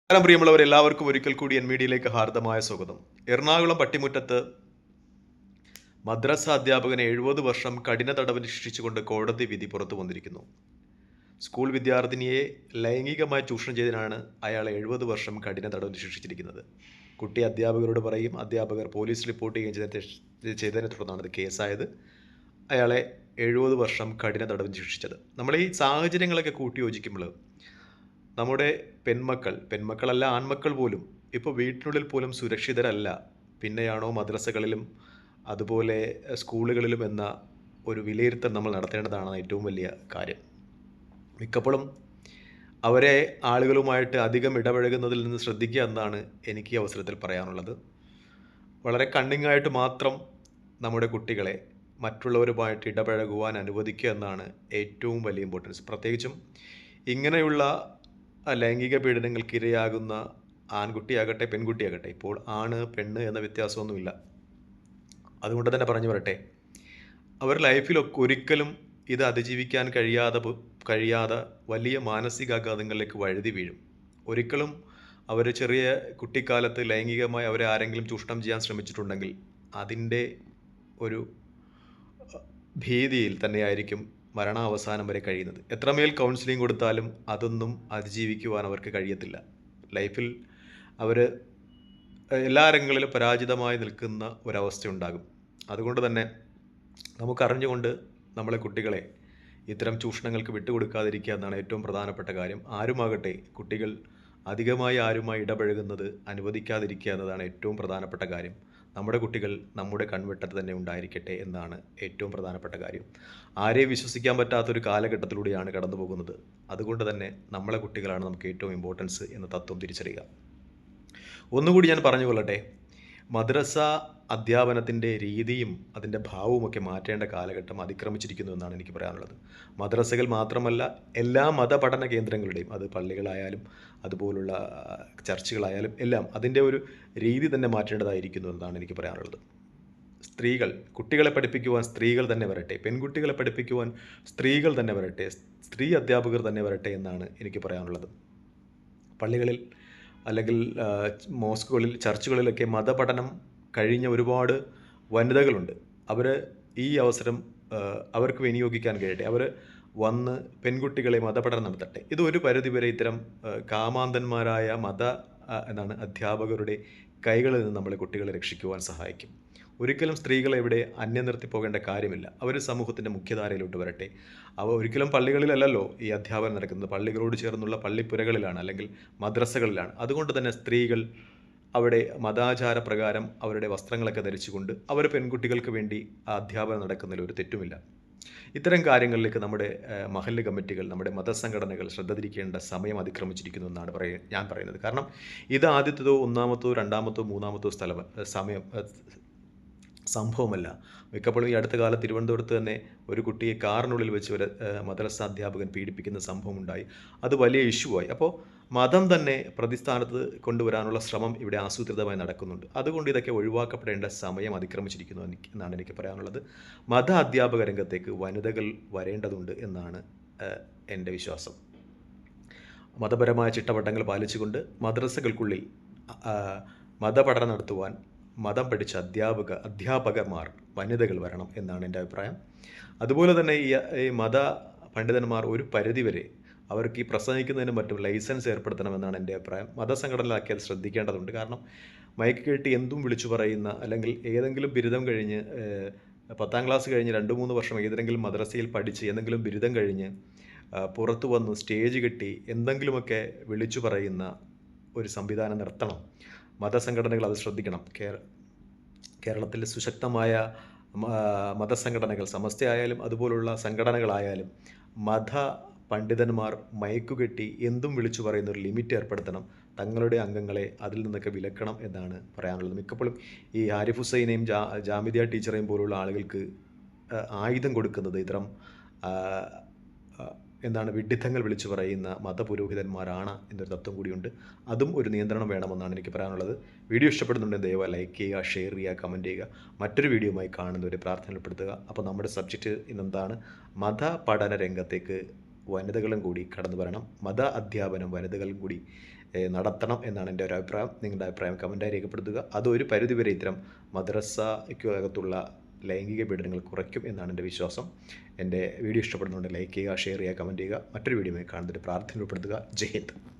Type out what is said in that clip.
നമസ്കാരം പ്രിയമുള്ളവർ, എല്ലാവർക്കും ഒരിക്കൽ കൂടി എൻ മീഡിയയിലേക്ക് ഹാർദമായ സ്വാഗതം. എറണാകുളം പട്ടിമുറ്റത്ത് മദ്രസ അധ്യാപകനെ 70 വർഷം കഠിന തടവിന് ശിക്ഷിച്ചുകൊണ്ട് കോടതി വിധി പുറത്തു വന്നിരിക്കുന്നു. സ്കൂൾ വിദ്യാർത്ഥിനിയെ ലൈംഗികമായി ചൂഷണം ചെയ്തതിനാണ് അയാളെ 70 വർഷം കഠിന തടവിന് ശിക്ഷിച്ചിരിക്കുന്നത്. കുട്ടി അധ്യാപകരോട് പറയും, അധ്യാപകർ പോലീസ് റിപ്പോർട്ട് ചെയ്തതിനെ തുടർന്നാണ് ഇത് കേസായത്. അയാളെ 70 വർഷം കഠിന തടവിന് ശിക്ഷിച്ചത്. നമ്മൾ ഈ സാഹചര്യങ്ങളൊക്കെ കൂട്ടിയോജിക്കുമ്പോൾ നമ്മുടെ പെൺമക്കളല്ല ആൺമക്കൾ പോലും ഇപ്പോൾ വീട്ടിനുള്ളിൽ പോലും സുരക്ഷിതരല്ല. പിന്നെയാണോ മദ്രസകളിലും അതുപോലെ സ്കൂളുകളിലും എന്ന ഒരു വിലയിരുത്തൽ നമ്മൾ നടത്തേണ്ടതാണ് ഏറ്റവും വലിയ കാര്യം. മിക്കപ്പോഴും അവരെ ആളുകളുമായിട്ട് അധികം ഇടപഴകുന്നതിൽ നിന്ന് ശ്രദ്ധിക്കുക എന്നാണ് എനിക്ക് ഈ അവസരത്തിൽ പറയാനുള്ളത്. വളരെ കണ്ണിങ്ങായിട്ട് മാത്രം നമ്മുടെ കുട്ടികളെ മറ്റുള്ളവരുമായിട്ട് ഇടപഴകുവാൻ അനുവദിക്കുക എന്നാണ് ഏറ്റവും വലിയ ഇമ്പോർട്ടൻസ്. പ്രത്യേകിച്ചും ഇങ്ങനെയുള്ള ലൈംഗിക പീഡനങ്ങൾക്ക് ഇരയാകുന്ന ആൺകുട്ടിയാകട്ടെ പെൺകുട്ടിയാകട്ടെ, ഇപ്പോൾ ആണ് പെണ്ണ് എന്ന വ്യത്യാസമൊന്നുമില്ല. അതുകൊണ്ട് തന്നെ പറഞ്ഞു വരട്ടെ, അവർ ലൈഫിലൊക്കെ ഒരിക്കലും ഇത് അതിജീവിക്കാൻ കഴിയാതെ വലിയ മാനസികാഘാതങ്ങളിലേക്ക് വഴുതി വീഴും. ഒരിക്കലും അവർ ചെറിയ കുട്ടിക്കാലത്ത് ലൈംഗികമായി അവരെ ആരെങ്കിലും ചൂഷണം ചെയ്യാൻ ശ്രമിച്ചിട്ടുണ്ടെങ്കിൽ അതിൻ്റെ ഒരു ഭീതിയിൽ തന്നെയായിരിക്കും മരണാവസാനം വരെ കഴിയുന്നത്. എത്രമേൽ കൗൺസിലിംഗ് കൊടുത്താലും അതൊന്നും അതിജീവിക്കുവാൻ അവർക്ക് കഴിയത്തില്ല. ലൈഫിൽ അവർ എല്ലാ രംഗങ്ങളിലും പരാജിതമായി നിൽക്കുന്ന ഒരവസ്ഥയുണ്ടാകും. അതുകൊണ്ട് തന്നെ നമുക്കറിഞ്ഞുകൊണ്ട് നമ്മളെ കുട്ടികളെ ഇത്തരം ചൂഷണങ്ങൾക്ക് വിട്ടുകൊടുക്കാതിരിക്കുക എന്നാണ് ഏറ്റവും പ്രധാനപ്പെട്ട കാര്യം. ആരുമാകട്ടെ, കുട്ടികൾ അധികമായി ആരുമായി ഇടപഴകുന്നത് അനുവദിക്കാതിരിക്കുക എന്നതാണ് ഏറ്റവും പ്രധാനപ്പെട്ട കാര്യം. നമ്മുടെ കുട്ടികൾ നമ്മുടെ കൺവെട്ടത്ത് തന്നെ ഉണ്ടായിരിക്കട്ടെ എന്നാണ് ഏറ്റവും പ്രധാനപ്പെട്ട കാര്യം. ആരെയും വിശ്വസിക്കാൻ പറ്റാത്തൊരു കാലഘട്ടത്തിലൂടെയാണ് കടന്നു പോകുന്നത്. അതുകൊണ്ട് തന്നെ നമ്മളെ കുട്ടികളാണ് നമുക്ക് ഏറ്റവും ഇമ്പോർട്ടൻസ് എന്ന തത്വം തിരിച്ചറിയുക. ഒന്നുകൂടി ഞാൻ പറഞ്ഞു കൊള്ളട്ടെ, മദ്രസ അധ്യാപനത്തിൻ്റെ രീതിയും അതിൻ്റെ ഭാവവുമൊക്കെ മാറ്റേണ്ട കാലഘട്ടം അതിക്രമിച്ചിരിക്കുന്നു എന്നാണ് എനിക്ക് പറയാനുള്ളത്. മദ്രസകൾ മാത്രമല്ല, എല്ലാ മതപഠന കേന്ദ്രങ്ങളുടെയും, അത് പള്ളികളായാലും അതുപോലുള്ള ചർച്ചുകളായാലും എല്ലാം അതിൻ്റെ ഒരു രീതി തന്നെ മാറ്റേണ്ടതായിരിക്കുന്നു എന്നാണ് എനിക്ക് പറയാനുള്ളത്. കുട്ടികളെ പഠിപ്പിക്കുവാൻ സ്ത്രീകൾ തന്നെ വരട്ടെ, പെൺകുട്ടികളെ പഠിപ്പിക്കുവാൻ സ്ത്രീകൾ തന്നെ വരട്ടെ, സ്ത്രീ അധ്യാപകർ തന്നെ വരട്ടെ എന്നാണ് എനിക്ക് പറയാനുള്ളത്. പള്ളികളിൽ അല്ലെങ്കിൽ മോസ്കുകളിൽ, ചർച്ചുകളിലൊക്കെ മതപഠനം കഴിഞ്ഞ ഒരുപാട് വനിതകളുണ്ട്. അവർ ഈ അവസരം അവർക്ക് വിനിയോഗിക്കാൻ കഴിയട്ടെ. അവർ വന്ന് പെൺകുട്ടികളെ മതപഠനം നടത്തട്ടെ. ഇത് ഒരു പരിധിവരെ ഇത്തരം കാമാന്തന്മാരായ അധ്യാപകരുടെ കൈകളിൽ നിന്ന് നമ്മളെ കുട്ടികളെ രക്ഷിക്കുവാൻ സഹായിക്കും. ഒരിക്കലും സ്ത്രീകളെ ഇവിടെ അന്യം നിർത്തി പോകേണ്ട കാര്യമില്ല. അവർ സമൂഹത്തിൻ്റെ മുഖ്യധാരയിലോട്ട് വരട്ടെ. ഒരിക്കലും പള്ളികളിലല്ലല്ലോ ഈ അധ്യാപനം നടക്കുന്നത്. പള്ളികളോട് ചേർന്നുള്ള പള്ളിപ്പുരകളിലാണ്, അല്ലെങ്കിൽ മദ്രസകളിലാണ്. അതുകൊണ്ട് തന്നെ സ്ത്രീകൾ അവിടെ മതാചാര പ്രകാരം അവരുടെ വസ്ത്രങ്ങളൊക്കെ ധരിച്ചുകൊണ്ട് അവർ പെൺകുട്ടികൾക്ക് വേണ്ടി അധ്യാപനം നടക്കുന്നതിൽ ഒരു തെറ്റുമില്ല. ഇത്തരം കാര്യങ്ങളിലേക്ക് നമ്മുടെ മഹല്ല് കമ്മിറ്റികൾ, നമ്മുടെ മതസംഘടനകൾ ശ്രദ്ധ തിരിക്കേണ്ട സമയം അതിക്രമിച്ചിരിക്കുന്നു എന്നാണ് ഞാൻ പറയുന്നത്. കാരണം ഇത് ആദ്യത്തേതോ ഒന്നാമത്തോ രണ്ടാമത്തോ മൂന്നാമത്തോ സംഭവമല്ല. മിക്കപ്പോഴും ഈ അടുത്ത കാലത്ത് തിരുവനന്തപുരത്ത് തന്നെ ഒരു കുട്ടിയെ കാറിനുള്ളിൽ വെച്ച് ഒരു മദ്രസ അധ്യാപകൻ പീഡിപ്പിക്കുന്ന സംഭവം ഉണ്ടായി. അത് വലിയ ഇഷ്യൂ ആയി. അപ്പോൾ മതം തന്നെ പ്രതിസ്ഥാനത്ത് കൊണ്ടുവരാനുള്ള ശ്രമം ഇവിടെ ആസൂത്രിതമായി നടക്കുന്നുണ്ട്. അതുകൊണ്ട് ഇതൊക്കെ ഒഴിവാക്കപ്പെടേണ്ട സമയം അതിക്രമിച്ചിരിക്കുന്നു എന്നാണ് എനിക്ക് പറയാനുള്ളത്. മത അധ്യാപക രംഗത്തേക്ക് വനിതകൾ വരേണ്ടതുണ്ട് എന്നാണ് എൻ്റെ വിശ്വാസം. മതപരമായ ചിട്ടവട്ടങ്ങൾ പാലിച്ചുകൊണ്ട് മദ്രസകൾക്കുള്ളിൽ മതപഠനം നടത്തുവാൻ മതം പഠിച്ച അധ്യാപകന്മാർ, വനിതകൾ വരണം എന്നാണ് എൻ്റെ അഭിപ്രായം. അതുപോലെ തന്നെ ഈ മത പണ്ഡിതന്മാർ ഒരു പരിധിവരെ അവർക്ക് ഈ പ്രസംഗിക്കുന്നതിനും മറ്റും ലൈസൻസ് ഏർപ്പെടുത്തണമെന്നാണ് എൻ്റെ അഭിപ്രായം. മതസംഘടനയിലാക്കി അത് ശ്രദ്ധിക്കേണ്ടതുണ്ട്. കാരണം മൈക്ക് കേട്ട് എന്തും വിളിച്ചു പറയുന്ന, അല്ലെങ്കിൽ ഏതെങ്കിലും ബിരുദം കഴിഞ്ഞ് 10ാം ക്ലാസ് കഴിഞ്ഞ് 2-3 വർഷം ഏതെങ്കിലും മദ്രസയിൽ പഠിച്ച് എന്തെങ്കിലും ബിരുദം കഴിഞ്ഞ് പുറത്തു വന്ന് സ്റ്റേജ് കെട്ടി എന്തെങ്കിലുമൊക്കെ വിളിച്ചു പറയുന്ന ഒരു സംവിധാനം നിർത്തണം. മതസംഘടനകൾ അത് ശ്രദ്ധിക്കണം. കേരളത്തിൽ സുശക്തമായ മതസംഘടനകൾ, സമസ്തയായാലും അതുപോലുള്ള സംഘടനകളായാലും മത പണ്ഡിതന്മാർ മയക്കുകെട്ടി എന്തും വിളിച്ചു പറയുന്ന ഒരു ലിമിറ്റ് ഏർപ്പെടുത്തണം. തങ്ങളുടെ അംഗങ്ങളെ അതിൽ നിന്നൊക്കെ വിലക്കണം എന്നാണ് പറയാനുള്ളത്. മിക്കപ്പോഴും ഈ ആരിഫ് ഹുസൈനെയും ജാമിദിയ ടീച്ചറേയും പോലുള്ള ആളുകൾക്ക് ആയുധം കൊടുക്കുന്നത് ഇത്തരം വിഡ്ഢിത്തങ്ങൾ വിളിച്ചു പറയുന്ന മതപുരോഹിതന്മാരാണ് എന്നൊരു തത്വം കൂടിയുണ്ട്. അതും ഒരു നിയന്ത്രണം വേണമെന്നാണ് എനിക്ക് പറയാനുള്ളത്. വീഡിയോ ഇഷ്ടപ്പെടുന്നുണ്ടെങ്കിൽ ദയവായി ലൈക്ക് ചെയ്യുക, ഷെയർ ചെയ്യുക, കമൻറ്റ് ചെയ്യുക. മറ്റൊരു വീഡിയോയുമായി കാണുന്നവരെ പ്രാർത്ഥനപ്പെടുത്തുക. അപ്പോൾ നമ്മുടെ സബ്ജക്റ്റ് ഇന്നെന്താണ്? മതപഠന രംഗത്തേക്ക് വനിതകളും കൂടി കടന്നു വരണം. മത അധ്യാപനം വനിതകളും കൂടി നടത്തണം എന്നാണ് എൻ്റെ ഒരു അഭിപ്രായം. നിങ്ങളുടെ അഭിപ്രായം കമൻറ്റായി രേഖപ്പെടുത്തുക. അതൊരു പരിധിവരെ ഇത്തരം മദ്രസയ്ക്കകത്തുള്ള ലൈംഗിക പീഡനങ്ങൾ കുറയ്ക്കും എന്നാണ് എൻ്റെ വിശ്വാസം. എൻ്റെ വീഡിയോ ഇഷ്ടപ്പെടുന്നുണ്ട് ലൈക്ക് ചെയ്യുക, ഷെയർ ചെയ്യുക, കമൻറ്റ് ചെയ്യുക. മറ്റൊരു വീഡിയോയുമായി കാണുന്നതിന് പ്രാർത്ഥന ഉൾപ്പെടുത്തുക. ജയ് ഹിന്ദ്.